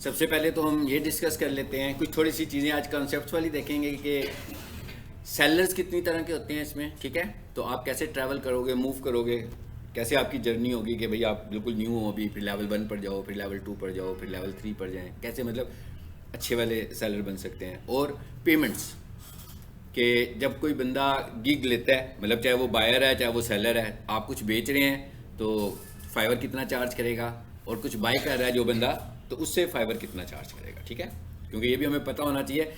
सबसे पहले तो हम ये डिस्कस कर लेते हैं कुछ थोड़ी सी चीज़ें आज कॉन्सेप्ट्स वाली देखेंगे कि सेलर्स कितनी तरह के होते हैं इसमें, ठीक है। तो आप कैसे ट्रैवल करोगे, मूव करोगे, कैसे आपकी जर्नी होगी कि भाई आप बिल्कुल न्यू हो अभी, फिर लेवल 1 पर जाओ, फिर लेवल 2 पर जाओ, फिर लेवल 3 पर जाएं, कैसे मतलब अच्छे वाले सेलर बन सकते हैं। और पेमेंट्स कि जब कोई बंदा गिग लेता है, मतलब चाहे वो बायर है चाहे वो सेलर है, आप कुछ बेच रहे हैं तो फाइवर कितना चार्ज करेगा, और कुछ बाय कर रहा है जो बंदा तो उससे फाइवर कितना चार्ज करेगा, ठीक है। क्योंकि ये भी हमें पता होना चाहिए।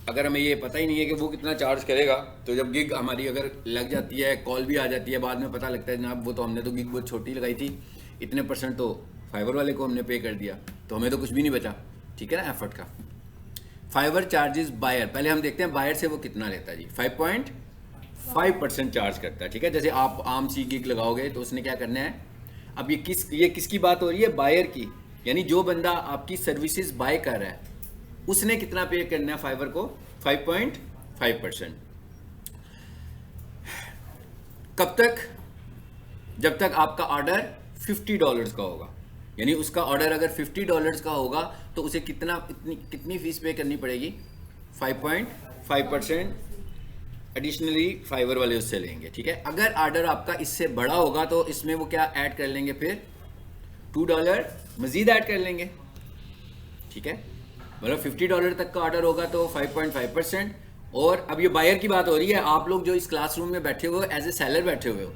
अगर हमें ये पता ही नहीं है कि वो कितना चार्ज करेगा तो जब गिग हमारी अगर लग जाती है, कॉल भी आ जाती है, बाद में पता लगता है जनाब वो तो हमने तो गिग बहुत छोटी लगाई थी, इतने % तो फाइवर वाले को हमने पे कर दिया, तो हमें तो कुछ भी नहीं बचा, ठीक है ना, एफर्ट का। फाइवर चार्जेस बायर, पहले हम देखते हैं बायर से वो कितना लेता है जी। 5.5% चार्ज करता है, ठीक है। जैसे आप आम सी गिग लगाओगे तो उसने क्या करना है, अब ये किसकी बात हो रही है, बायर की, यानी जो बंदा आपकी सर्विसेज बाय कर रहा है उसने कितना पे करना है फाइवर को, 5.5%। कब तक, जब तक आपका ऑर्डर $50 का होगा, यानी उसका ऑर्डर अगर $50 का होगा तो उसे कितनी फीस पे करनी पड़ेगी, 5.5% एडिशनली फाइवर वाले उससे लेंगे, ठीक है। अगर ऑर्डर आपका इससे बड़ा होगा तो इसमें वो क्या ऐड कर लेंगे, फिर $2 मजीद ऐड कर लेंगे, ठीक है। मतलब $50 तक का ऑर्डर होगा तो 5.5%। और अब ये बायर की बात हो रही है, आप लोग जो इस क्लासरूम में बैठे हुए हो एज ए सेलर बैठे हुए हो,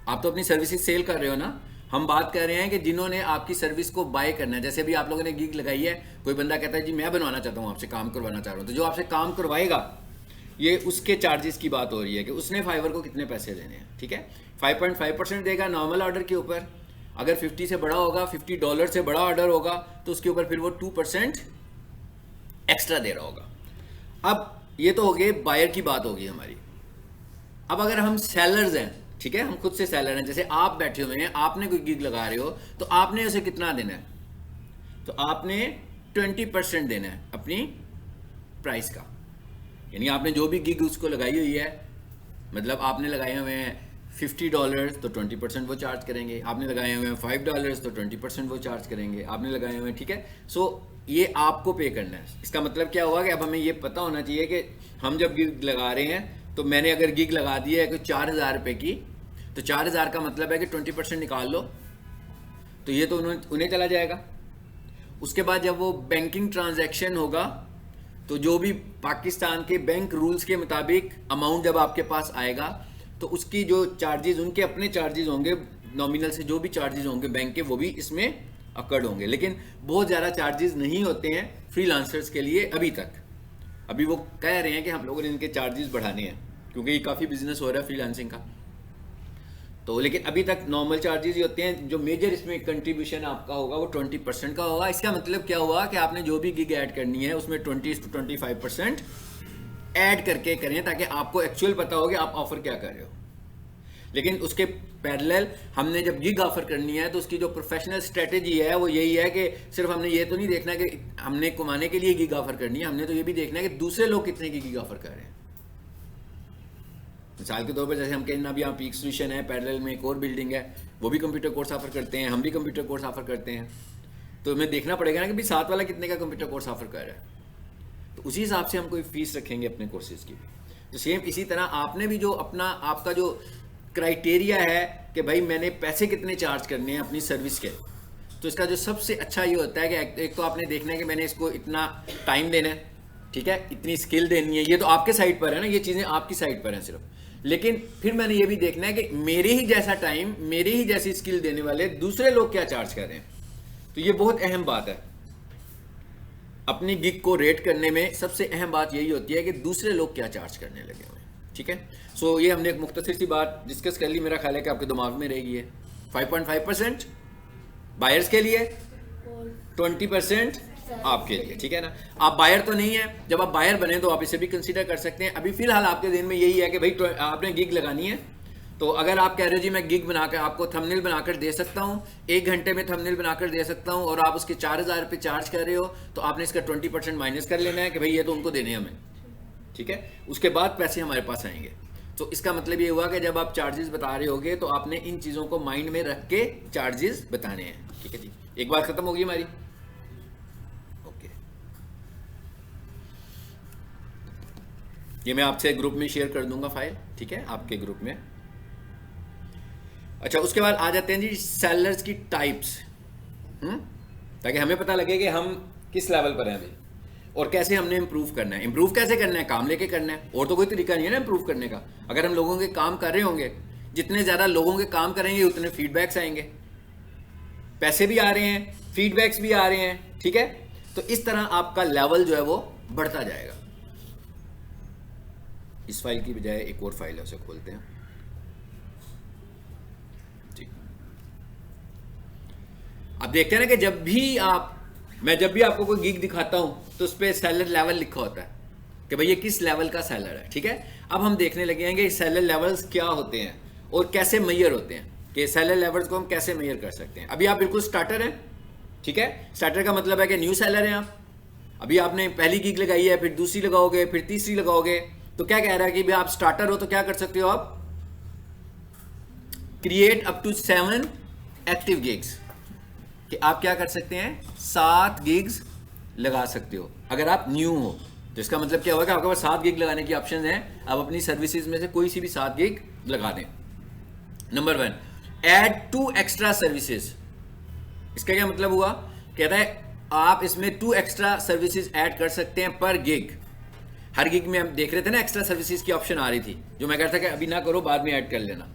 आप तो अपनी सर्विसेज सेल कर रहे हो ना। हम बात कर रहे हैं कि जिन्होंने आपकी सर्विस को बाय करना है, जैसे भी आप लोगों ने गिग लगाई है, कोई बंदा कहता है जी मैं बनवाना चाहता हूँ, आपसे काम करवाना चाह रहा हूँ, तो जो आपसे काम करवाएगा ये उसके चार्जेस की बात हो रही है कि उसने फाइवर को कितने पैसे देने हैं, ठीक है। 5.5% देगा नॉर्मल ऑर्डर के ऊपर। अगर 50 से बड़ा होगा, $50 से बड़ा ऑर्डर होगा तो उसके ऊपर फिर वो 2% एक्स्ट्रा दे रहा होगा। अब ये तो हो गए बायर की बात होगी हमारी। अब अगर हम सेलर्स हैं, ठीक है, हम खुद से सेलर हैं, जैसे आप बैठे हुए हैं, आपने कोई गिग लगा रहे हो तो आपने उसे कितना देना है, तो आपने 20% देना है अपनी प्राइस का। यानी आपने जो भी गिग उसको लगाई हुई है, मतलब आपने लगाए हुए हैं $50 तो 20% वो चार्ज करेंगे, आपने लगाए हुए हैं $5 तो 20% वो चार्ज करेंगे, आपने लगाए हुए हैं, ठीक है। सो ये आपको पे करना है। इसका मतलब क्या हुआ कि अब हमें ये पता होना चाहिए कि हम जब गिग लगा रहे हैं तो मैंने अगर गिग लगा दी है कि 4,000 रुपये की, तो 4,000 का मतलब है कि 20% निकाल लो तो ये तो उन्हें चला जाएगा। उसके बाद जब वो बैंकिंग ट्रांजैक्शन होगा तो जो भी पाकिस्तान के बैंक रूल्स के मुताबिक अमाउंट जब आपके पास आएगा तो उसकी जो चार्जेस, उनके अपने चार्जेस होंगे, नॉमिनल से जो भी चार्जेस होंगे बैंक के, वो भी इसमें अकड़ होंगे। लेकिन बहुत ज़्यादा चार्जेस नहीं होते हैं फ्रीलांसर्स के लिए अभी तक। अभी वो कह रहे हैं कि हम लोगों ने इनके चार्जेस बढ़ाने हैं क्योंकि ये काफ़ी बिजनेस हो रहा है फ्रीलांसिंग का। तो लेकिन अभी तक नॉर्मल चार्जेस ही होते हैं। जो मेजर इसमें कंट्रीब्यूशन आपका होगा वो 20% का होगा। इसका मतलब क्या हुआ कि आपने जो भी गिग ऐड करनी है उसमें 20 to 25% ऐड करके करें ताकि आपको एक्चुअल पता हो कि आप ऑफर क्या कर रहे हो। लेकिन उसके पैरेलल हमने जब गिग ऑफर करनी है तो उसकी जो प्रोफेशनल स्ट्रेटेजी है वो यही है कि सिर्फ हमने ये तो नहीं देखना कि हमने कमाने के लिए गिग ऑफर करनी है, हमने तो ये भी देखना है कि दूसरे लोग कितने की गिग ऑफर कर रहे हैं। मिसाल के तौर पर जैसे हम कहें ना, अभी यहाँ पीक सोल्यूशन है, पैरेलल में एक और बिल्डिंग है, वो भी कंप्यूटर कोर्स ऑफर करते हैं, हम भी कंप्यूटर कोर्स ऑफर करते हैं। तो हमें देखना पड़ेगा ना कि भाई साथ वाला कितने का कंप्यूटर कोर्स ऑफर कर रहा है, तो उसी हिसाब से हम कोई फीस रखेंगे अपने कोर्सेज की भी। तो सेम इसी तरह आपने भी जो अपना आपका जो क्राइटेरिया है कि भाई मैंने पैसे कितने चार्ज करने हैं अपनी सर्विस के, तो इसका जो सबसे अच्छा ये होता है कि एक तो आपने देखना है कि मैंने इसको इतना टाइम देना है, ठीक है, इतनी स्किल देनी है, ये तो आपके साइड पर है ना, ये चीज़ें आपकी साइड पर हैं सिर्फ। लेकिन फिर मैंने ये भी देखना है कि मेरे ही जैसा टाइम, मेरे ही जैसी स्किल देने वाले दूसरे लोग क्या चार्ज कर रहे हैं। तो ये बहुत अहम बात है। अपनी गिग को रेट करने में सबसे अहम बात यही होती है कि दूसरे लोग क्या चार्ज करने लगे हुए हैं, ठीक है। सो ये हमने एक मुख्तसर सी बात डिस्कस कर ली, मेरा ख्याल है कि आपके दिमाग में रहेगी। 5.5% बायर्स के लिए, 20% आपके लिए, ठीक है ना। आप बायर तो नहीं है, जब आप बायर बने तो आप इसे भी कंसीडर कर सकते हैं। अभी फिलहाल आपके दिन में यही है कि भाई आपने गिग लगानी है, तो अगर आप कह रहे हो जी मैं गिग बनाकर आपको थंबनेल बनाकर दे सकता हूँ, 1 घंटे में थंबनेल बनाकर दे सकता हूँ, और आप उसके 4,000 रुपये चार्ज कर रहे हो, तो आपने इसका 20% माइनस कर लेना है कि भाई ये तो उनको देने हैं हमें, ठीक है। उसके बाद पैसे हमारे पास आएंगे। तो इसका मतलब ये हुआ कि जब आप चार्जेस बता रहे होगे तो आपने इन चीज़ों को माइंड में रख के चार्जेस बताने हैं, ठीक है जी। एक बात खत्म होगी हमारी। ये मैं आपसे ग्रुप में शेयर कर दूंगा फाइल, ठीक है, आपके ग्रुप में। अच्छा, उसके बाद आ जाते हैं जी सेलर्स की टाइप्स, ताकि हमें पता लगे कि हम किस लेवल पर हैं अभी और कैसे हमने इम्प्रूव करना है। इम्प्रूव कैसे करना है? काम लेके करना है, और तो कोई तरीका नहीं है ना इम्प्रूव करने का। अगर हम लोगों के काम कर रहे होंगे, जितने ज़्यादा लोगों के काम करेंगे उतने फीडबैक्स आएंगे, पैसे भी आ रहे हैं, फीडबैक्स भी आ रहे हैं, ठीक है। तो इस तरह आपका लेवल जो है वो बढ़ता जाएगा। इस फाइल की बजाय एक और फाइल है, उसे खोलते हैं जी। अब देखते हैं ना कि मैं जब भी आपको कोई गिग दिखाता हूं तो उस पर सेलर लेवल लिखा होता है कि भाई ये किस लेवल का सेलर है, ठीक है। अब हम देखने लगे हैं कि सेलर लेवल्स क्या होते हैं और कैसे मेजर होते हैं, कि सेलर लेवल्स को हम कैसे मेजर कर सकते हैं। अभी आप बिल्कुल स्टार्टर हैं, ठीक है। स्टार्टर का मतलब है कि न्यू सेलर हैं आप। अभी आपने पहली गिग लगाई है, फिर दूसरी लगाओगे, फिर तीसरी लगाओगे, तो क्या कह रहा है कि भाई आप स्टार्टर हो तो क्या कर सकते हो आप? Create up to 7 active gigs, कि आप क्या कर सकते हैं? 7 गिग्स लगा सकते हो अगर आप न्यू हो। तो इसका मतलब क्या होगा कि आपके पास 7 गिग लगाने की ऑप्शन है। आप अपनी सर्विसेज में से कोई सी भी 7 गिग लगा दें। Number 1, add 2 extra services. इसका क्या मतलब हुआ? कहता है आप इसमें 2 एक्स्ट्रा सर्विसेज ऐड कर सकते हैं पर गिग। हर गिग में हम देख रहे थे ना एक्स्ट्रा सर्विसेज की ऑप्शन आ रही थी, जो मैं कहता कि अभी ना करो, बाद में ऐड कर लेना।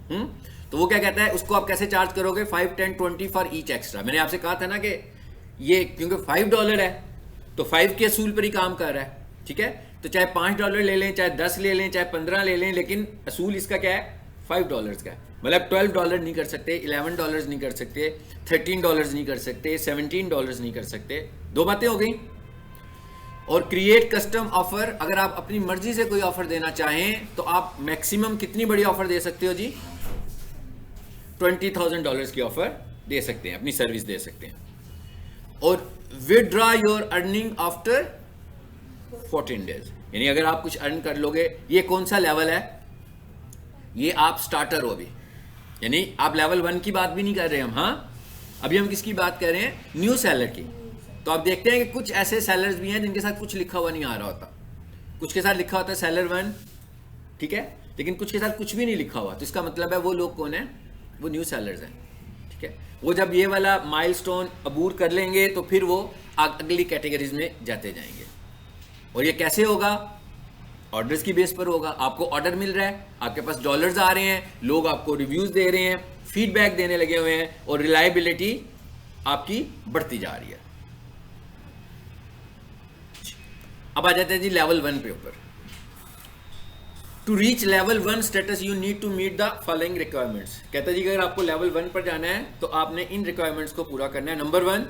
तो वो क्या कहता है, उसको आप कैसे चार्ज करोगे? 5, 10, 20 फॉर ईच एक्स्ट्रा। मैंने आपसे कहा था ना कि ये क्योंकि $5 है तो 5 के असूल पर ही काम कर रहा है, ठीक है। तो चाहे $5 ले लें, चाहे 10 ले लें, चाहे 15 ले लें, लेकिन असूल इसका क्या है? $5 का है। मतलब $12 नहीं कर सकते, $11 नहीं कर सकते, $13 नहीं कर सकते, $17 नहीं कर सकते। 2 बातें हो गई। और क्रिएट कस्टम ऑफर, अगर आप अपनी मर्जी से कोई ऑफर देना चाहें तो आप मैक्सिमम कितनी बड़ी ऑफर दे सकते हो जी? $20,000 की ऑफर दे सकते हैं, अपनी सर्विस दे सकते हैं। और withdraw your earning after 14 days, यानी अगर आप कुछ अर्न कर लोगे। ये कौन सा लेवल है? ये आप स्टार्टर हो अभी, यानी आप लेवल 1 की बात भी नहीं कर रहे हम। हाँ, अभी हम किसकी बात कर रहे हैं? न्यू सेलर की। तो आप देखते हैं कि कुछ ऐसे सेलर्स भी हैं जिनके साथ कुछ लिखा हुआ नहीं आ रहा होता। कुछ के साथ लिखा होता है सेलर 1, ठीक है, लेकिन कुछ के साथ कुछ भी नहीं लिखा हुआ। तो इसका मतलब है वो लोग कौन है? वो न्यू सेलर्स हैं, ठीक है। वो जब ये वाला माइलस्टोन अबूर कर लेंगे तो फिर वो अगली कैटेगरीज में जाते जाएंगे। और ये कैसे होगा? ऑर्डर्स की बेस पर होगा। आपको ऑर्डर मिल रहा है, आपके पास डॉलर्स आ रहे हैं, लोग आपको रिव्यूज दे रहे हैं, फीडबैक देने लगे हुए हैं, और रिलायबिलिटी आपकी बढ़ती जा रही है। अब आ जाते हैं जी लेवल 1 पे ऊपर। To reach level 1 status you need to meet the following requirements. कहता है जी अगर आपको लेवल 1 पर जाना है तो आपने इन रिक्वायरमेंट्स को पूरा करना है। नंबर 1,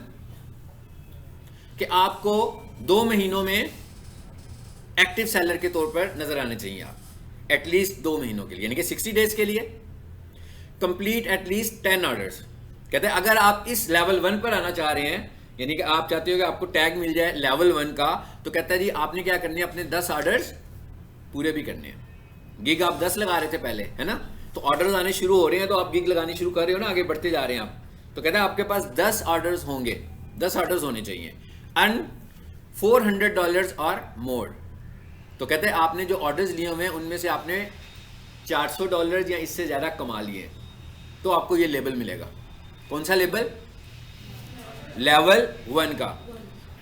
कि आपको 2 महीनों में एक्टिव सेलर के तौर पर नजर आने चाहिए आप, एटलीस्ट 2 महीनों के लिए, यानी कि 60 डेज के लिए। Complete at least 10 orders. कहते हैं अगर आप इस लेवल 1 पर आना चाह रहे हैं, यानी कि आप चाहते हो कि आपको टैग मिल जाए लेवल 1 का, तो कहता है जी आपने क्या करने हैं? अपने 10 ऑर्डर्स पूरे भी करने हैं। गिग आप 10 लगा रहे थे पहले, है ना, तो ऑर्डर्स आने शुरू हो रहे हैं, तो आप गिग लगानी शुरू कर रहे हो ना, आगे बढ़ते जा रहे हैं आप। तो कहता है आपके पास 10 ऑर्डर्स होंगे, 10 ऑर्डर्स होने चाहिए, एंड $400 और मोर। तो कहते हैं आपने जो ऑर्डर्स लिए हुए हैं उनमें से आपने $400 या इससे ज़्यादा कमा लिए, तो आपको ये लेबल मिलेगा। कौन सा लेबल? लेवल 1 का।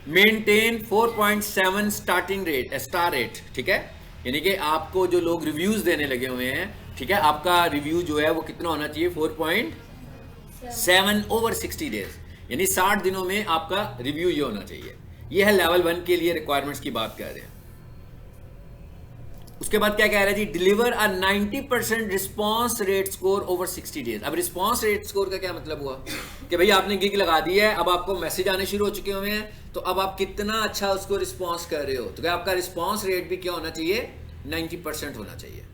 Maintain 4.7 starting rate, star rate, ठीक है, यानी कि आपको जो लोग रिव्यूज देने लगे हुए हैं, ठीक है, आपका रिव्यू जो है वो कितना होना चाहिए? 4.7 ओवर 60 डेज, यानी 60 दिनों में आपका रिव्यू ये होना चाहिए। ये है लेवल 1 के लिए रिक्वायरमेंट्स की बात कर रहे हैं। उसके बाद क्या कह रहा है जी? Deliver a 90% response rate score over 60 days. अब रिस्पॉन्स रेट स्कोर का क्या मतलब हुआ? कि भाई आपने गिग लगा दी है, अब आपको मैसेज आने शुरू हो चुके हुए हैं, तो अब आप कितना अच्छा उसको रिस्पॉन्स कर रहे हो। तो क्या आपका रिस्पॉन्स रेट भी क्या होना चाहिए? 90% होना चाहिए।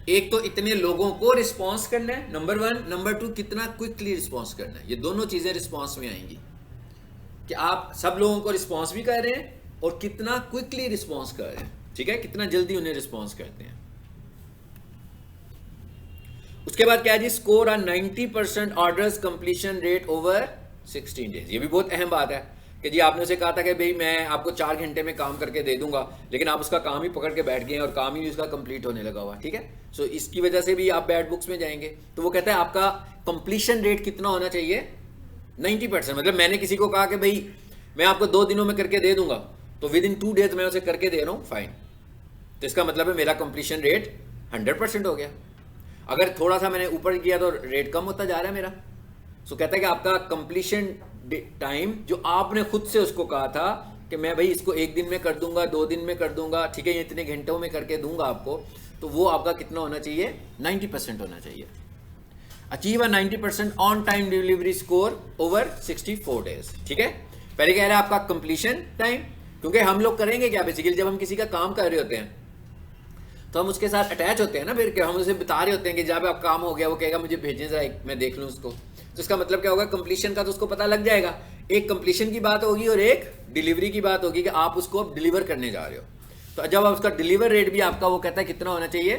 एक तो इतने लोगों को रिस्पॉन्स करना है, नंबर 1। नंबर 2, कितना क्विकली रिस्पॉन्स करना है। ये दोनों चीजें रिस्पॉन्स में आएंगी, कि आप सब लोगों को रिस्पॉन्स भी कर रहे हैं और कितना क्विकली रिस्पॉन्स कर रहे हैं, ठीक है, कितना जल्दी उन्हें रिस्पॉन्स करते हैं। उसके बाद क्या है जी? Score on 90% orders completion rate over 16 days. ये भी बहुत अहम बात है कि जी आपने उसे कहा था कि भाई मैं आपको 4 घंटे में काम करके दे दूंगा, लेकिन आप उसका काम ही पकड़ के बैठ गए हैं और काम ही उसका कंप्लीट होने लगा हुआ, ठीक है। सो इसकी वजह से भी आप बैड बुक्स में जाएंगे। तो वो कहता है आपका कंप्लीशन रेट कितना होना चाहिए, 90%। मतलब मैंने किसी को कहा कि भाई मैं आपको 2 दिनों में करके दे दूंगा, तो विद इन 2 डेज मैं उसे करके दे रहा हूँ, फाइन। तो इसका मतलब है मेरा कंप्लीशन रेट 100% हो गया। अगर थोड़ा सा मैंने ऊपर किया तो रेट कम होता जा रहा है मेरा। सो कहता है कि आपका कंप्लीशन टाइम जो आपने खुद से उसको कहा था कि मैं भाई इसको 1 दिन में कर दूंगा, 2 दिन में कर दूंगा, ठीक है, ये इतने घंटों में करके दूंगा आपको, तो वो आपका कितना होना चाहिए, 90% होना चाहिए। Achieve a 90% on time delivery score over 64 days, ठीक है। पहले कह रहा है आपका कंप्लीशन टाइम, क्योंकि हम लोग करेंगे क्या बेसिकली, जब हम किसी का काम कर रहे होते हैं तो हम उसके साथ अटैच होते हैं ना, फिर क्या हम उसे बता रहे होते हैं कि जब आप काम हो गया, वो कहेगा मुझे भेजें जरा, मैं देख लूँ उसको। तो इसका मतलब क्या होगा, कंप्लीशन का तो उसको पता लग जाएगा। एक कंप्लीशन की बात होगी और एक डिलीवरी की बात होगी कि आप उसको डिलीवर करने जा रहे हो। तो जब आप उसका डिलीवर रेट भी आपका वो कहता है कितना होना चाहिए,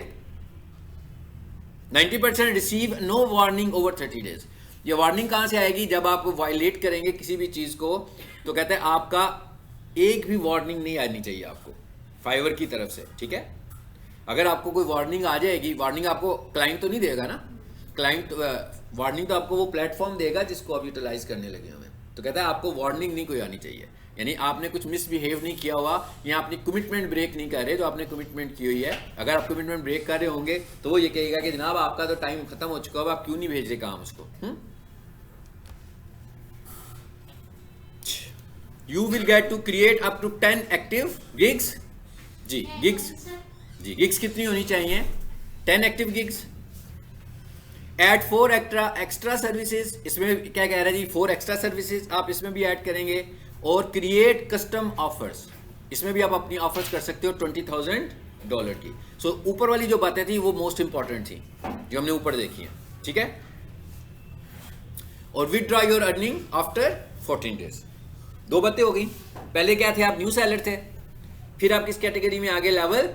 90%। Receive no warning over 30 days. ये वार्निंग कहां से आएगी, जब आप वायलेट करेंगे किसी भी चीज को, तो कहते हैं आपका एक भी वार्निंग नहीं आनी चाहिए आपको फाइवर की तरफ से, ठीक है। अगर आपको कोई वार्निंग आ जाएगी, वार्निंग आपको क्लाइंट तो नहीं देगा ना, क्लाइंट वार्निंग तो आपको वो प्लेटफॉर्म देगा जिसको आप यूटिलाइज करने लगे हमें। तो कहता है आपको वार्निंग नहीं कोई आनी चाहिए, यानी आपने कुछ मिसबिहेव नहीं किया हुआ या अपनी कमिटमेंट ब्रेक नहीं कर रहे जो आपने कमिटमेंट की हुई है। अगर आप कमिटमेंट ब्रेक कर रहे होंगे तो वो ये कहेगा कि जनाब आपका तो टाइम खत्म हो चुका है, आप क्यों नहीं भेज रहे काम उसको। You will get to create up to 10 active gigs. जी गिग्स कितनी होनी चाहिए, 10 active gigs. Add 4 extra services, इसमें क्या कह रहा है जी, 4 एक्स्ट्रा सर्विसेज आप इसमें भी ऐड करेंगे। और क्रिएट कस्टम ऑफर्स, इसमें भी आप अपनी ऑफर्स कर सकते हो $20,000 की। सो ऊपर वाली जो बातें थी वो मोस्ट इंपॉर्टेंट थी जो हमने ऊपर देखी है, ठीक है। और withdraw your earning after 14 days. 2 बातें हो गई। पहले क्या थे, आप न्यू सेलर थे, फिर आप किस कैटेगरी में आगे, लेवल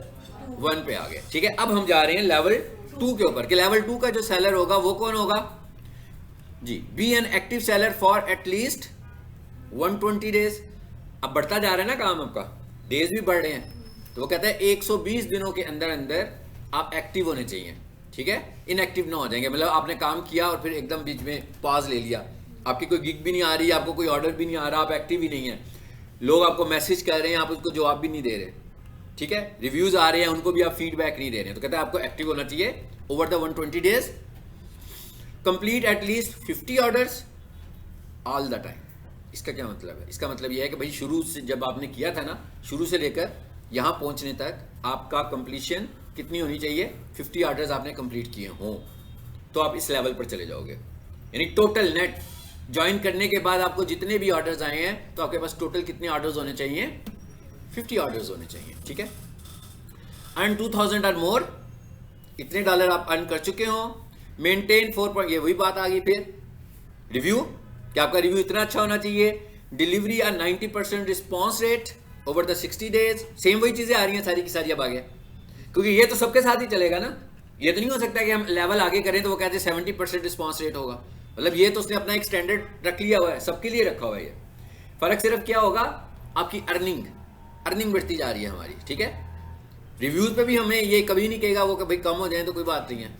1 पे आ गए, ठीक है। अब हम जा रहे हैं लेवल 2 के ऊपर, कि लेवल 2 का जो सेलर होगा वो कौन होगा जी, be an active seller for at least 120 days. अब बढ़ता जा रहा है ना काम, आपका डेज भी बढ़ रहे हैं, तो वो कहता है 120 दिनों के अंदर अंदर आप एक्टिव होने चाहिए, ठीक है। इनएक्टिव ना हो जाएंगे, मतलब आपने काम किया और फिर एकदम बीच में पॉज ले लिया, आपकी कोई गिग भी नहीं आ रही, आपको कोई ऑर्डर भी नहीं आ रहा, आप एक्टिव ही नहीं है, लोग आपको मैसेज कर रहे हैं, आप उसको जवाब भी नहीं दे रहे, ठीक है, रिव्यूज आ रहे हैं, उनको भी आप फीडबैक नहीं दे रहे हैं। तो कहते हैं आपको एक्टिव होना चाहिए over the 120 days. Complete at least 50 orders all the time. इसका क्या मतलब है, इसका मतलब यह है कि भाई शुरू से जब आपने किया था ना, शुरू से लेकर यहां पहुंचने तक आपका कंप्लीशन कितनी होनी चाहिए, 50 ऑर्डर्स आपने कंप्लीट किए हों, तो आप इस लेवल पर चले जाओगे। यानी टोटल नेट ज्वाइन करने के बाद आपको जितने भी ऑर्डर्स आए हैं, तो आपके पास टोटल कितने ऑर्डर्स होने चाहिए, 50 ऑर्डर्स होने चाहिए, ठीक है। अर्न 2000 और मोर, इतने डॉलर आप अर्न कर चुके हो। मेंटेन 4 ये वही बात आ गई फिर रिव्यू, कि आपका रिव्यू इतना अच्छा होना चाहिए। डिलीवरी आ 90% response rate over the 60 days. Same वही चीजें आ रही हैं सारी की सारी अब आगे, क्योंकि ये तो सबके साथ ही चलेगा ना। ये तो नहीं हो सकता कि हम लेवल आगे करें तो वो कहते हैं 70% रिस्पॉन्स रेट होगा, मतलब ये तो उसने अपना एक स्टैंडर्ड रख लिया हुआ है, सबके लिए रखा हुआ है। ये फर्क सिर्फ क्या होगा, आपकी अर्निंग बढ़ती जा रही है हमारी, ठीक है। रिव्यूज पे भी हमें ये कभी नहीं कहेगा वो कि भाई कम हो जाए तो कोई बात नहीं है।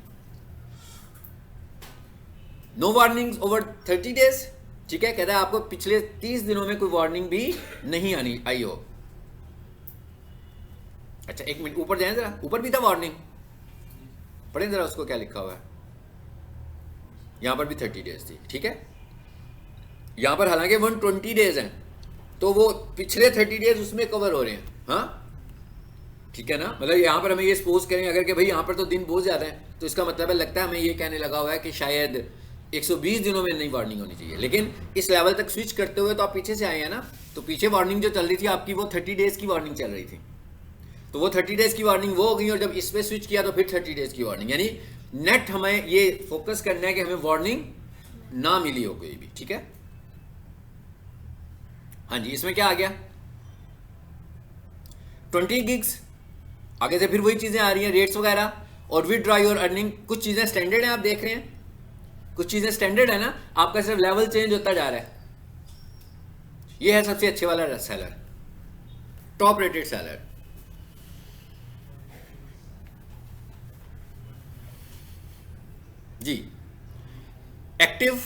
नो वार्निंग्स ओवर 30 डेज, ठीक है। कहता है आपको पिछले 30 दिनों में कोई वार्निंग भी नहीं आई हो। अच्छा एक मिनट ऊपर जाए जरा, ऊपर भी था वार्निंग, पढ़ें जरा उसको क्या लिखा हुआ है। यहां पर भी 30 डेज थी, ठीक है। यहां पर हालांकि 120 डेज हैं, तो वो पिछले 30 डेज उसमें कवर हो रहे हैं, हाँ ठीक है ना। मतलब यहां पर हमें ये सपोज करें अगर कि भाई यहां पर तो दिन बहुत ज्यादा है, तो इसका मतलब है लगता है हमें ये कहने लगा हुआ है कि शायद 120 दिनों में नहीं वार्निंग होनी चाहिए। लेकिन इस लेवल तक स्विच करते हुए तो आप पीछे से आए हैं ना, तो पीछे वार्निंग जो चल रही थी आपकी वो 30 डेज की वार्निंग चल रही थी, तो वो 30 डेज की वार्निंग वो हो गई, और जब इस पे स्विच किया तो फिर 30 डेज की वार्निंग। यानी नेट हमें ये फोकस करना है कि हमें वार्निंग ना मिली हो कोई भी, ठीक है। हाँ जी, इसमें क्या आ गया 20 गिग्स, आगे से फिर वही चीजें आ रही हैं, रेट्स वगैरह। और विथड्रॉ योर अर्निंग, कुछ चीजें स्टैंडर्ड हैं, आप देख रहे हैं कुछ चीजें स्टैंडर्ड है ना, आपका सिर्फ लेवल चेंज होता जा रहा है। ये है सबसे अच्छे वाला सेलर, टॉप रेटेड सेलर। जी, एक्टिव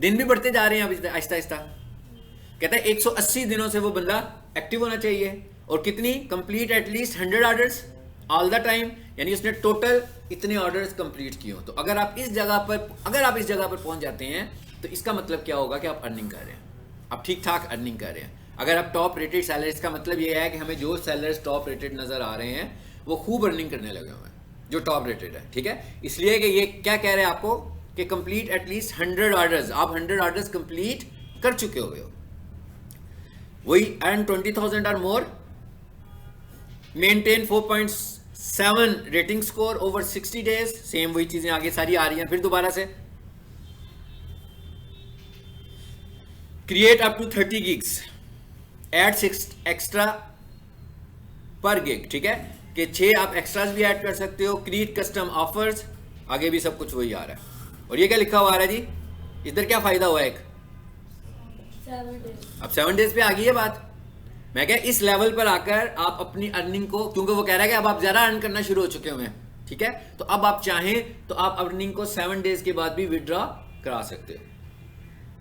दिन भी बढ़ते जा रहे हैं अभी आहिस्ता आहिस्ता। कहता है 180 दिनों से वो बंदा एक्टिव होना चाहिए, और कितनी complete at least 100 orders all the time, यानी उसने टोटल इतने ऑर्डर्स कंप्लीट किए हो। तो अगर आप इस जगह पर पहुंच जाते हैं तो इसका मतलब क्या होगा कि आप अर्निंग कर रहे हैं, आप ठीक ठाक अर्निंग कर रहे हैं। अगर आप टॉप रेटेड सेलर्स का मतलब ये है कि हमें जो सेलर्स टॉप रेटेड नजर आ रहे हैं वो खूब अर्निंग करने लगे हुए हैं, जो टॉप रेटेड है, ठीक है। इसलिए कि ये क्या कह रहे हैं आपको कि कंप्लीट एटलीस्ट 100 ऑर्डर्स, आप 100 ऑर्डर्स कंप्लीट कर चुके हो गए हो। वही earn 20,000 or more, maintain 4.7 rating score over 60 days, same वही चीजें आगे सारी आ रही हैं। फिर दोबारा से create up to 30 gigs, add 6 extra per gig, ठीक है, कि 6 आप एक्स्ट्रास भी ऐड कर सकते हो, क्रिएट कस्टम ऑफर्स, आगे भी सब कुछ वही आ रहा है। और ये क्या लिखा हुआ आ रहा है जी, इधर क्या फायदा हुआ एक, 7 days। अब 7 डेज पे आ गई है बात। मैं क्या इस लेवल पर आकर आप अपनी अर्निंग को, क्योंकि वो कह रहा है कि अब आप ज्यादा अर्न करना शुरू हो चुके हुए हैं, ठीक है, तो अब आप चाहें तो आप अर्निंग को 7 डेज के बाद भी विड्रॉ करा सकते हो।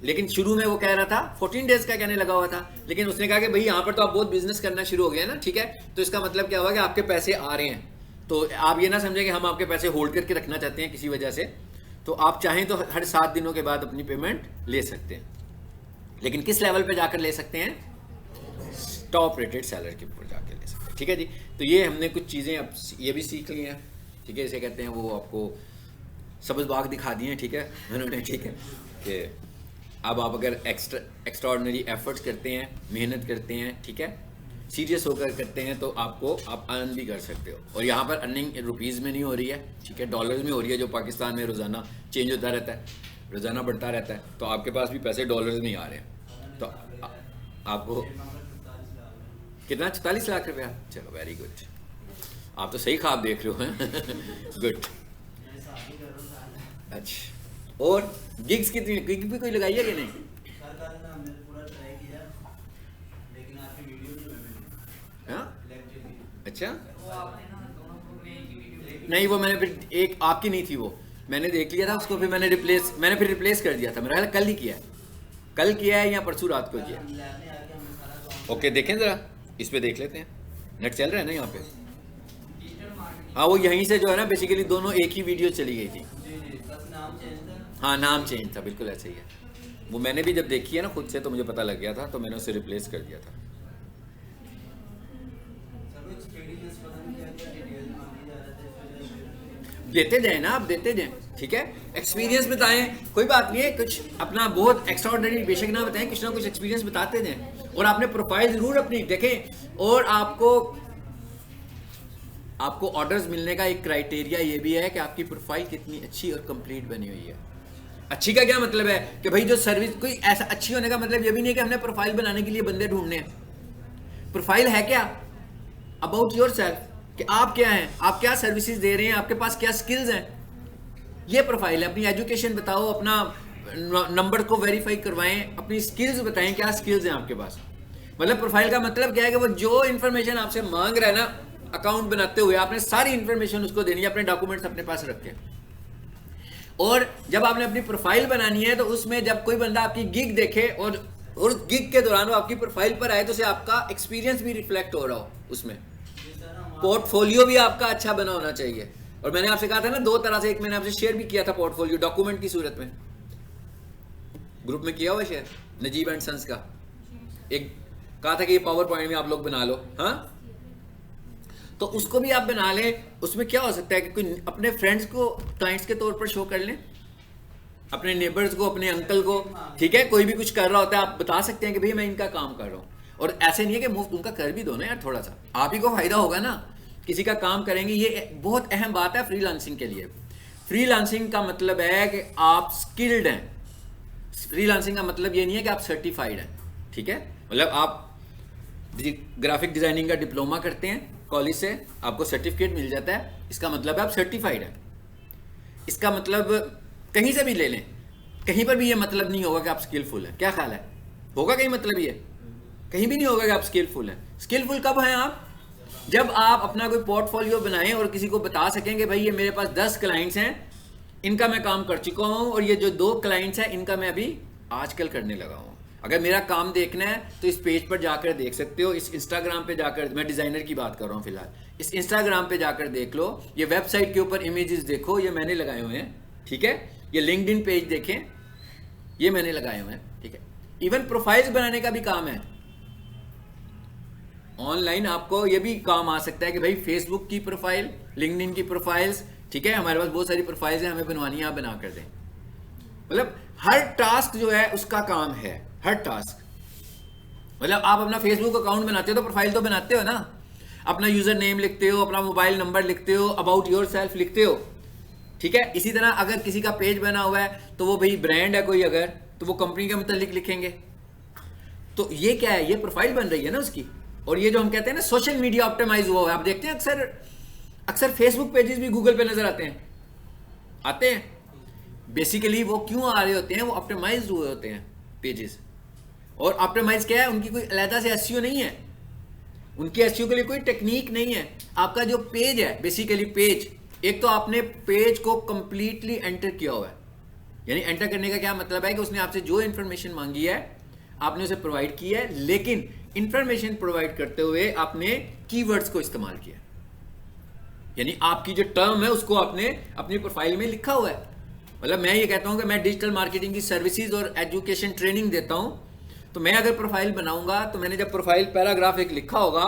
लेकिन शुरू में वो कह रहा था 14 डेज का कहने लगा हुआ था, लेकिन उसने कहा कि भाई यहाँ पर तो आप बहुत बिजनेस करना शुरू हो गए ना, ठीक है, तो इसका मतलब क्या हुआ कि आपके पैसे आ रहे हैं, तो आप ये ना समझें कि हम आपके पैसे होल्ड करके रखना चाहते हैं किसी वजह से, तो आप चाहें तो हर 7 दिनों के बाद अपनी पेमेंट ले सकते हैं। लेकिन किस लेवल पे जाकर ले सकते हैं, टॉप रेटेड सेलर के ऊपर जाकर ले सकते हैं, ठीक है जी। तो ये हमने कुछ चीज़ें अब ये भी सीख ली हैं, ठीक है, इसे कहते हैं वो आपको सब्ज़ बाग दिखा दिए हैं, ठीक है उन्होंने, ठीक है, कि अब आप अगर एक्स्ट्राऑर्डिनरी एफर्ट्स करते हैं, मेहनत करते हैं, ठीक है, सीरियस होकर करते हैं, तो आप अर्न भी कर सकते हो। और यहाँ पर अर्निंग रुपीज़ में नहीं हो रही है, ठीक है, डॉलर्स में हो रही है, जो पाकिस्तान में रोज़ाना चेंज होता रहता है, रोज़ाना बढ़ता रहता है, तो आपके पास भी पैसे डॉलर्स में ही आ रहे हैं। तो आपको कितना, 44 लाख रुपया, चलो वेरी गुड, आप तो सही ख्वाब देख रहे हो गुड। अच्छा, और गिग्स कितनी, गिग भी कोई लगाई है कि नहीं? हाँ, अच्छा, नहीं वो मैंने फिर एक आपकी नहीं थी, वो मैंने देख लिया था उसको, फिर मैंने रिप्लेस कर दिया था। मेरा ख्याल कल किया है या परसों रात को किया। ओके, देखें ज़रा, इस पे देख लेते हैं, नेट चल रहा है ना यहाँ पे। हाँ, वो यहीं से जो है ना बेसिकली दोनों एक ही वीडियो चली गई थी। हाँ, नाम चेंज था, बिल्कुल ऐसे ही है। वो मैंने भी जब देखी है ना खुद से, तो मुझे पता लग गया था, तो मैंने उसे रिप्लेस कर दिया था। देते जाए ना, आप देते जाए, ठीक है, एक्सपीरियंस बताएं, कोई बात नहीं है, कुछ अपना बहुत एक्स्ट्राऑर्डिनरी बेशक ना बताएं, कुछ ना कुछ एक्सपीरियंस बताते जाएं। और आपने प्रोफाइल जरूर अपनी देखें, और आपको ऑर्डर्स मिलने का एक क्राइटेरिया ये भी है कि आपकी प्रोफाइल कितनी अच्छी और कंप्लीट बनी हुई है। अच्छी का क्या मतलब है कि भाई जो सर्विस, कोई ऐसा अच्छी होने का मतलब ये भी नहीं कि हमने प्रोफाइल बनाने के लिए बंदे ढूंढने हैं। प्रोफाइल है क्या, अबाउट योर सेल्फ, कि आप क्या हैं, आप क्या सर्विसेज दे रहे हैं, आपके पास क्या स्किल्स हैं, ये प्रोफाइल है। अपनी एजुकेशन बताओ, अपना नंबर को वेरीफाई करवाएं, अपनी स्किल्स बताएं, क्या स्किल्स हैं आपके पास। मतलब प्रोफाइल का मतलब क्या है कि वो जो इन्फॉर्मेशन आपसे मांग रहा है ना, अकाउंट बनाते हुए आपने सारी इन्फॉर्मेशन उसको देनी है, अपने डॉक्यूमेंट्स अपने पास रख के। और जब आपने अपनी प्रोफाइल बनानी है, तो उसमें जब कोई बंदा आपकी गिग देखे और गिग के दौरान वो आपकी प्रोफाइल पर आए, तो उसे आपका एक्सपीरियंस भी रिफ्लेक्ट हो रहा हो, उसमें पोर्टफोलियो भी आपका अच्छा बना होना चाहिए। और मैंने आपसे कहा था ना 2 तरह से, एक मैंने आपसे शेयर भी किया था पोर्टफोलियो डॉक्यूमेंट की सूरत में, ग्रुप में किया हुआ शेयर, नजीब एंड सन्स का, एक कहा था कि ये पावर पॉइंट में आप लोग बना लो, हाँ, तो उसको भी आप बना लें। उसमें क्या हो सकता है कि कोई अपने फ्रेंड्स को क्लाइंट्स के तौर पर शो कर लें, अपने नेबर्स को, अपने अंकल को, ठीक है, कोई भी कुछ कर रहा होता है, आप बता सकते हैं कि भाई मैं इनका काम कर रहा हूँ। और ऐसे नहीं है कि मुफ्त, उनका कर भी दो ना यार, थोड़ा सा आप ही को फायदा होगा ना, किसी का काम करेंगे। ये बहुत अहम बात है फ्रीलांसिंग के लिए। फ्रीलांसिंग का मतलब है कि आप स्किल्ड हैं। फ्रीलांसिंग का मतलब ये नहीं है कि आप सर्टिफाइड हैं, ठीक है, मतलब आप ग्राफिक डिजाइनिंग का डिप्लोमा करते हैं कॉलेज से, आपको सर्टिफिकेट मिल जाता है, इसका मतलब है आप सर्टिफाइड हैं। इसका मतलब कहीं से भी ले लें, कहीं पर भी ये मतलब नहीं होगा कि आप स्किलफुल हैं। क्या ख्याल है, होगा कहीं मतलब ये? कहीं भी नहीं होगा कि आप स्किलफुल हैं। स्किलफुल कब हैं आप? जब आप अपना कोई पोर्टफोलियो बनाएं और किसी को बता सकें कि भाई ये मेरे पास 10 क्लाइंट्स हैं, इनका मैं काम कर चुका हूं, और ये जो 2 क्लाइंट्स हैं इनका मैं अभी आजकल करने लगा हूं। अगर मेरा काम देखना है तो इस पेज पर जाकर देख सकते हो, इस इंस्टाग्राम पे जाकर, मैं डिज़ाइनर की बात कर रहा हूँ फिलहाल, इस इंस्टाग्राम पे जाकर देख लो, ये वेबसाइट के ऊपर इमेजेस देखो, ये मैंने लगाए हुए हैं, ठीक है। ये लिंक्डइन पेज देखें, ये मैंने लगाए हुए हैं, ठीक है। इवन प्रोफाइल्स बनाने का भी काम है ऑनलाइन, आपको ये भी काम आ सकता है कि भाई फेसबुक की प्रोफाइल, लिंक्डइन की प्रोफाइल्स, ठीक है, हमारे पास बहुत सारी प्रोफाइल्स हैं, हमें बनवानी है, आप बना कर दें। मतलब हर टास्क जो है उसका काम है, हर टास्क। मतलब आप अपना फेसबुक अकाउंट बनाते हो तो प्रोफाइल तो बनाते हो ना, अपना यूजर नेम लिखते हो, अपना मोबाइल नंबर लिखते हो, अबाउट योर सेल्फ लिखते हो, ठीक है। इसी तरह अगर किसी का पेज बना हुआ है तो वो भाई ब्रांड है कोई अगर, तो वो कंपनी के मुतालिक लिखेंगे। तो ये क्या है, ये प्रोफाइल बन रही है ना उसकी। और ये जो हम कहते हैं ना सोशल मीडिया ऑप्टिमाइज हुआ है, आप देखते हैं अक्सर फेसबुक पेजेस भी गूगल पे नजर आते हैं। बेसिकली वो क्यों आ रहे होते हैं, वो ऑप्टिमाइज हुए होते हैं पेजेस। और ऑप्टिमाइज क्या है, उनकी कोई अलहदा से एसईओ नहीं है, उनकी एसईओ के लिए कोई टेक्निक नहीं है। आपका जो पेज है, बेसिकली पेज, एक तो आपने पेज को कंप्लीटली एंटर किया हुआ है, यानी एंटर करने का क्या मतलब है कि उसने आपसे जो इंफॉर्मेशन मांगी है आपने उसे प्रोवाइड की है, लेकिन इंफॉर्मेशन प्रोवाइड करते हुए आपने कीवर्ड्स को इस्तेमाल किया, यानी आपकी जो टर्म है उसको आपने अपनी प्रोफाइल में लिखा हुआ है। मतलब मैं ये कहता हूं कि मैं डिजिटल मार्केटिंग की सर्विसेज और एजुकेशन ट्रेनिंग देता हूं, तो मैं अगर प्रोफाइल बनाऊंगा तो मैंने जब प्रोफाइल पैराग्राफ एक लिखा होगा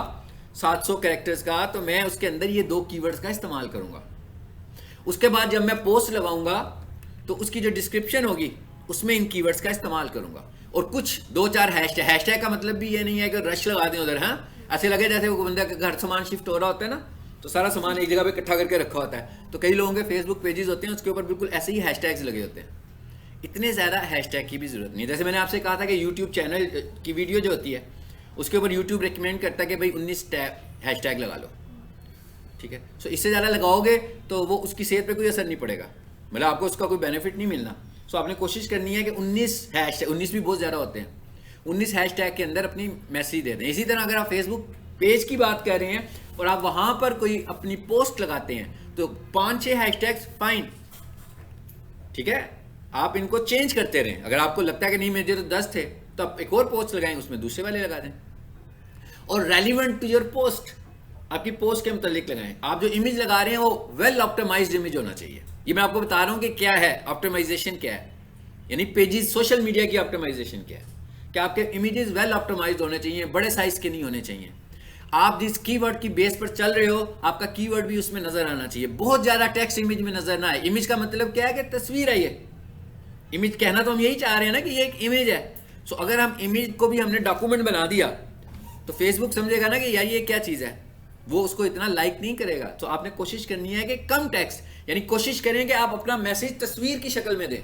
700 कैरेक्टर्स का, तो मैं उसके अंदर ये 2 कीवर्ड्स का इस्तेमाल करूंगा। उसके बाद जब मैं पोस्ट लगाऊंगा तो उसकी जो डिस्क्रिप्शन होगी उसमें इन कीवर्ड्स का इस्तेमाल करूंगा, और कुछ 2-4 हैशटैग का मतलब भी ये नहीं है कि रश लगा दें उधर, हाँ, ऐसे लगे जैसे वो बंदा के घर सामान शिफ्ट हो रहा होता है ना, तो सारा सामान एक जगह पे इकट्ठा करके रखा होता है। तो कई लोगों के फेसबुक पेजेस होते हैं उसके ऊपर बिल्कुल ऐसे ही हैशटैग्स लगे होते हैं। इतने ज़्यादा हैशटैग की भी जरूरत नहीं है। जैसे मैंने आपसे कहा था कि यूट्यूब चैनल की वीडियो जो होती है उसके ऊपर यूट्यूब रिकमेंड करता है कि भाई 19 हैशटैग लगा लो, ठीक है। सो इससे ज़्यादा लगाओगे तो वो उसकी सेहत पे कोई असर नहीं पड़ेगा, मतलब आपको उसका कोई बेनिफिट नहीं मिलना। सो आपने कोशिश करनी है कि 19 हैशटैग, 19 भी बहुत ज़्यादा होते हैं, 19 हैशटैग के अंदर अपनी मैसेज दे दें। इसी तरह अगर आप फेसबुक पेज की बात कर रहे हैं और आप वहाँ पर कोई अपनी पोस्ट लगाते हैं तो 5-6 हैशटैग्स फाइन, ठीक है। आप इनको चेंज करते रहें। अगर आपको लगता है कि नहीं मेरे तो 10 थे तो आप एक और पोस्ट लगाएं, उसमें दूसरे वाले लगा दें, और रेलिवेंट टू योर पोस्ट, आपकी पोस्ट के मुतालिक लगाएं। आप जो इमेज लगा रहे हैं वो वेल ऑप्टिमाइज्ड इमेज होना चाहिए। ये मैं आपको बता रहा हूं कि क्या है ऑप्टिमाइजेशन, क्या है, यानी पेजेस सोशल मीडिया की ऑप्टिमाइजेशन क्या है, कि आपके इमेजेस वेल ऑप्टिमाइज्ड होने चाहिए, बड़े साइज के नहीं होने चाहिए। आप जिस कीवर्ड की बेस पर चल रहे हो आपका कीवर्ड भी उसमें नजर आना चाहिए, बहुत ज्यादा टेक्स्ट इमेज में नजर ना आए। इमेज का मतलब क्या है कि तस्वीर है, ये इमेज कहना तो हम यही चाह रहे हैं ना कि ये एक इमेज है। सो अगर हम इमेज को भी हमने डॉक्यूमेंट बना दिया तो फेसबुक समझेगा ना कि यार ये क्या चीज है, वो उसको इतना लाइक नहीं करेगा। तो आपने कोशिश करनी है कि कम टेक्स्ट, यानी कोशिश करें कि आप अपना मैसेज तस्वीर की शक्ल में दें,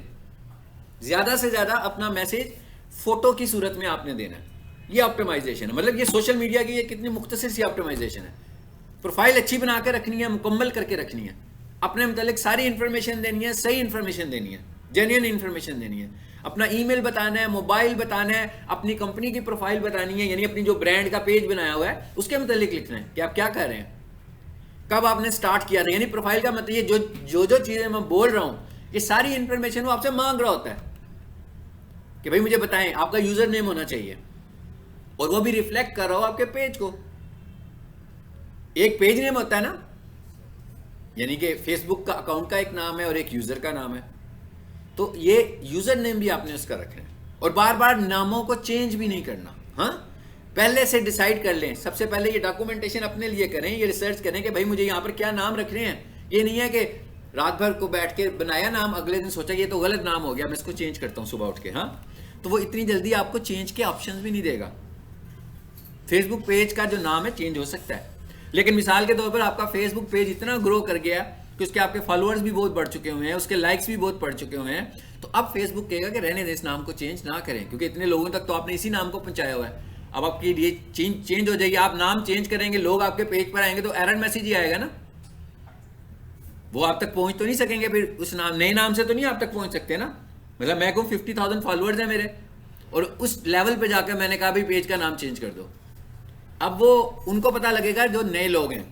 ज्यादा से ज्यादा अपना मैसेज फोटो की सूरत में आपने देना है। ये ऑप्टिमाइजेशन है, मतलब ये सोशल मीडिया की ये कितनी मुख्तसर सी ऑप्टिमाइजेशन है। प्रोफाइल अच्छी बना के रखनी है, मुकम्मल करके रखनी है, अपने मुतालिक सारी इंफॉर्मेशन देनी है, सही इंफॉर्मेशन देनी है, जेन्युइन इंफॉर्मेशन देनी है, अपना ईमेल बताना है, मोबाइल बताना है, अपनी कंपनी की प्रोफाइल बतानी है, यानी अपनी जो ब्रांड का पेज बनाया हुआ है उसके मुतालिक लिखना है कि आप क्या कर रहे हैं, कब आपने स्टार्ट किया था। यानी प्रोफाइल का मतलब ये जो चीजें मैं बोल रहा हूं ये सारी इंफॉर्मेशन वो आपसे मांग रहा होता है कि भाई मुझे बताएं, आपका यूजर नेम होना चाहिए और वो भी रिफ्लेक्ट कर रहा हो आपके पेज को। एक पेज नेम होता है ना, यानी कि फेसबुक का अकाउंट का एक नाम है और एक यूजर का नाम है, तो ये यूजर नेम भी आपने उसका रखना है और बार बार नामों को चेंज भी नहीं करना। हाँ, पहले से डिसाइड कर लें, सबसे पहले ये डॉक्यूमेंटेशन अपने लिए करें, ये रिसर्च करें कि भाई मुझे यहाँ पर क्या नाम रखने हैं। ये नहीं है कि रात भर को बैठ के बनाया नाम, अगले दिन सोचा ये तो गलत नाम हो गया, मैं इसको चेंज करता हूँ सुबह उठ के। हाँ, तो वो इतनी जल्दी आपको चेंज के ऑप्शन भी नहीं देगा। फेसबुक पेज का जो नाम है चेंज हो सकता है, लेकिन मिसाल के तौर पर आपका फेसबुक पेज इतना ग्रो कर गया कि उसके आपके फॉलोअर्स भी बहुत बढ़ चुके हुए हैं, उसके लाइक्स भी बहुत बढ़ चुके हुए हैं, तो अब फेसबुक कहेगा कि रहने दें, इस नाम को चेंज ना करें, क्योंकि इतने लोगों तक तो आपने इसी नाम को पहुंचाया हुआ है। अब आपकी ये चेंज हो जाएगी, आप नाम चेंज करेंगे, लोग आपके पेज पर आएंगे तो एरर मैसेज ही आएगा ना, वो आप तक पहुंच तो नहीं सकेंगे, फिर उस नए नाम से तो नहीं आप तक पहुंच सकते ना। मतलब मैं कहूँ 50,000 फॉलोअर्स हैं मेरे और उस लेवल पे जाकर मैंने कहा भाई पेज का नाम चेंज कर दो। अब वो उनको पता लगेगा जो नए लोग हैं,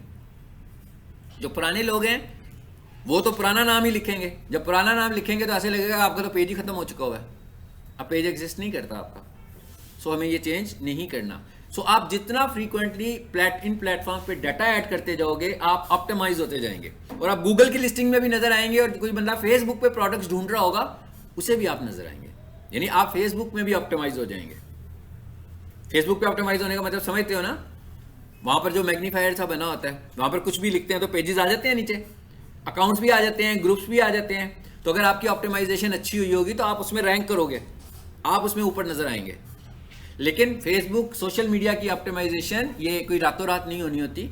जो पुराने लोग हैं वो तो पुराना नाम ही लिखेंगे। जब पुराना नाम लिखेंगे तो ऐसे लगेगा आपका तो पेज ही खत्म हो चुका हुआ है, अब पेज एग्जिस्ट नहीं करता आपका। सो हमें ये चेंज नहीं करना। सो आप जितना फ्रीक्वेंटली इन प्लेटफॉर्म पे डाटा ऐड करते जाओगे आप ऑप्टिमाइज होते जाएंगे, और आप गूगल की लिस्टिंग में भी नजर आएंगे, और कोई बंदा फेसबुक पे प्रोडक्ट्स ढूंढ रहा होगा उसे भी आप नजर आएंगे। यानी आप फेसबुक में भी ऑप्टिमाइज हो जाएंगे। फेसबुक पे ऑप्टिमाइज होने का मतलब समझते हो ना, वहां पर जो मैग्नीफायर सा बना होता है वहां पर कुछ भी लिखते हैं तो पेजेस आ जाते हैं, नीचे अकाउंट्स भी आ जाते हैं, ग्रुप्स भी आ जाते हैं। तो अगर आपकी ऑप्टिमाइजेशन अच्छी हुई होगी तो आप उसमें रैंक करोगे, आप उसमें ऊपर नजर आएंगे। लेकिन फेसबुक सोशल मीडिया की ऑप्टिमाइजेशन ये कोई रातों रात नहीं होनी होती,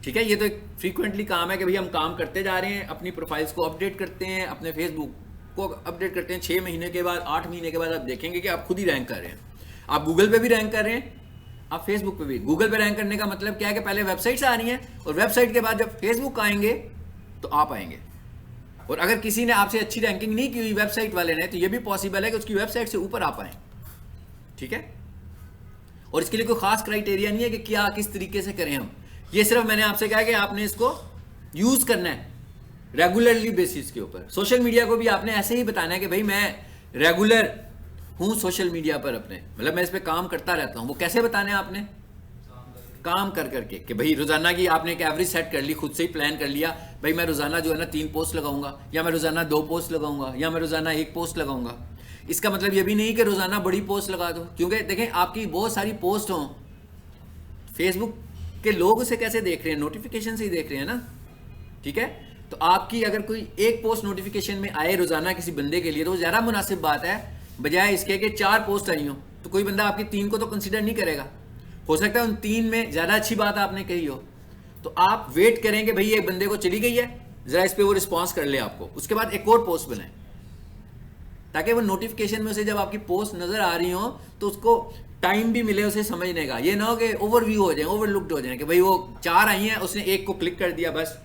ठीक है। ये तो एक फ्रीक्वेंटली काम है कि भाई हम काम करते जा रहे हैं, अपनी प्रोफाइल्स को अपडेट करते हैं, अपने फेसबुक को अपडेट करते हैं। 6 महीने के बाद 8 महीने के बाद आप देखेंगे कि आप खुद ही रैंक कर रहे हैं। आप गूगल पे भी रैंक कर रहे हैं, आप फेसबुक पे भी। गूगल पे रैंक करने का मतलब क्या है कि पहले वेबसाइट्स आ रही हैं, और वेबसाइट के बाद जब फेसबुक आएंगे तो आप आएंगे। और अगर किसी ने आपसे अच्छी रैंकिंग नहीं की हुई वेबसाइट वाले ने, तो ये भी पॉसिबल है कि उसकी वेबसाइट से ऊपर आप आए, ठीक है। और इसके लिए कोई खास क्राइटेरिया नहीं है कि क्या किस तरीके से करें हम। ये सिर्फ मैंने आपसे कहा कि आपने इसको यूज करना है रेगुलरली बेसिस के ऊपर। सोशल मीडिया को भी आपने ऐसे ही बताना है कि भाई मैं रेगुलर हूं सोशल मीडिया पर, अपने मतलब मैं इस पे काम करता रहता हूं। वो कैसे बताना है आपने? काम कर करके कि भाई रोजाना की आपने एक एवरेज सेट कर ली, खुद से ही प्लान कर लिया भाई मैं रोजाना जो है ना 3 पोस्ट लगाऊंगा, या मैं रोजाना 2 पोस्ट लगाऊंगा, या मैं रोजाना 1 पोस्ट लगाऊंगा। इसका मतलब ये भी नहीं कि रोजाना बड़ी पोस्ट लगा दो, क्योंकि देखें आपकी बहुत सारी पोस्ट हों, फेसबुक के लोग उसे कैसे देख रहे हैं? नोटिफिकेशन से ही देख रहे हैं ना, ठीक है। तो आपकी अगर कोई एक पोस्ट नोटिफिकेशन में आए रोजाना किसी बंदे के लिए, तो वो ज्यादा मुनासिब बात है बजाय इसके कि 4 पोस्ट आई हो। तो कोई बंदा आपकी 3 को तो कंसिडर नहीं करेगा। हो सकता है उन 3 में ज्यादा अच्छी बात आपने कही हो, तो आप वेट करेंगे भाई एक बंदे को चली गई है, जरा इस पे वो रिस्पॉन्स कर ले आपको, उसके बाद एक और पोस्ट बनाए, ताकि वो नोटिफिकेशन में से जब आपकी पोस्ट नजर आ रही हो तो उसको टाइम भी मिले उसे समझने का। ये ना हो कि ओवरव्यू हो जाए, ओवरलुक्ड हो जाए कि भाई वो 4 आई हैं उसने 1 को क्लिक कर दिया बस,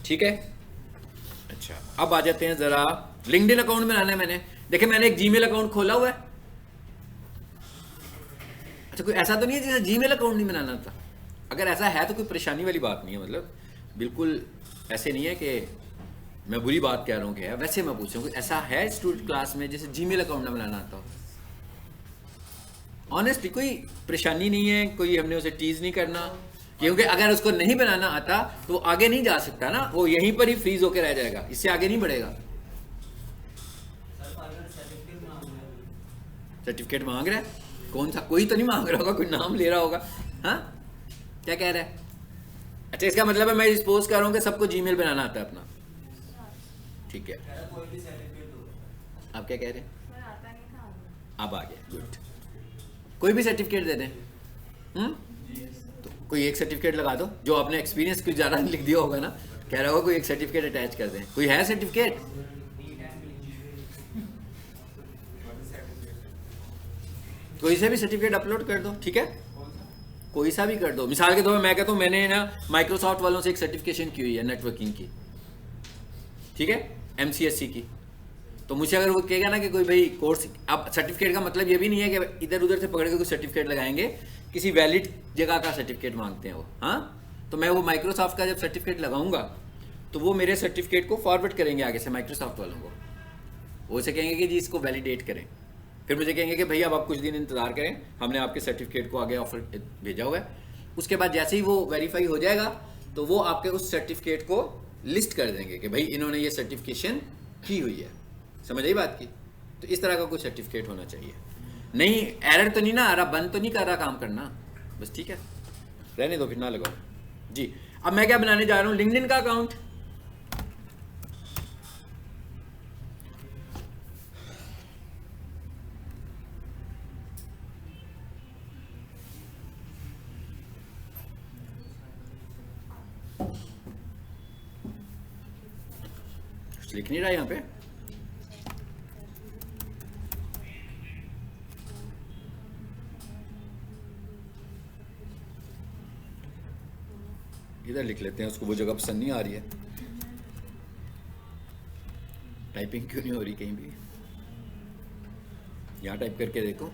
ठीक है। अच्छा, अब आ जाते हैं जरा लिंक्डइन अकाउंट बनाना है मैंने। देखिए मैंने एक जीमेल अकाउंट खोला हुआ है। अच्छा, कोई ऐसा तो नहीं है जिसे जीमेल अकाउंट नहीं बनाना था? अगर ऐसा है तो कोई परेशानी वाली बात नहीं है, मतलब बिल्कुल ऐसे नहीं है कि मैं बुरी बात कह रहा हूँ कि है। वैसे मैं पूछ रहा हूँ ऐसा है स्टूडेंट क्लास में जिसे जीमेल अकाउंट ना बनाना आता हो? ऑनेस्टली कोई परेशानी नहीं है, कोई हमने उसे टीज नहीं करना, क्योंकि अगर उसको नहीं बनाना आता तो वो आगे नहीं जा सकता ना, वो यहीं पर ही फ्रीज होकर रह जाएगा, इससे आगे नहीं बढ़ेगा। सर्टिफिकेट मांग रहा है? कौन सा? कोई तो नहीं मांग रहा होगा, कोई नाम ले रहा होगा। हाँ, क्या कह रहा है? अच्छा, इसका मतलब है मैं सपोज कर रहा हूँ कि सबको जीमेल बनाना आता है अपना, ठीक है। आप क्या कह रहे हैं? अब आ गया, गुड। कोई भी सर्टिफिकेट दे दें, तो कोई एक सर्टिफिकेट लगा दो जो आपने एक्सपीरियंस कुछ ज़्यादा लिख दिया होगा ना, कह रहा होगा कोई एक सर्टिफिकेट अटैच कर दें। कोई है सर्टिफिकेट? कोई से भी सर्टिफिकेट अपलोड कर दो, ठीक है, कोई सा भी कर दो। मिसाल के तौर पर मैं कहता हूँ मैंने ना माइक्रोसॉफ्ट वालों से एक सर्टिफिकेशन की हुई है नेटवर्किंग की, ठीक है, MCSC की। तो मुझे अगर वो कहेगा ना कि कोई भाई कोर्स, अब सर्टिफिकेट का मतलब ये भी नहीं है कि इधर उधर से पकड़ के कोई सर्टिफिकेट लगाएंगे, किसी वैलिड जगह का सर्टिफिकेट मांगते हैं वो। हाँ, तो मैं वो माइक्रोसॉफ्ट का जब सर्टिफिकेट लगाऊंगा तो वो मेरे सर्टिफिकेट को फॉरवर्ड करेंगे आगे से माइक्रोसॉफ्ट वालों को, वो उसे कहेंगे कि जी इसको वैलिडेट करें। फिर मुझे कहेंगे कि भैया अब आप कुछ दिन इंतजार करें, हमने आपके सर्टिफिकेट को आगे ऑफर भेजा हुआ है। उसके बाद जैसे ही वो वेरीफाई हो जाएगा तो वो आपके उस सर्टिफिकेट को लिस्ट कर देंगे कि भाई इन्होंने ये सर्टिफिकेशन की हुई है। समझ आई बात की? तो इस तरह का कोई सर्टिफिकेट होना चाहिए। नहीं, एरर तो नहीं ना आ रहा, बंद तो नहीं कर रहा काम करना, बस ठीक है, रहने दो, फिर ना लगाओ जी। अब मैं क्या बनाने जा रहा हूँ? लिंक्डइन का अकाउंट। लिख नहीं रहा यहाँ पे, इधर लिख लेते हैं, उसको वो जगह पसंद नहीं आ रही है। टाइपिंग क्यों नहीं हो रही कहीं भी? यहाँ टाइप करके देखो।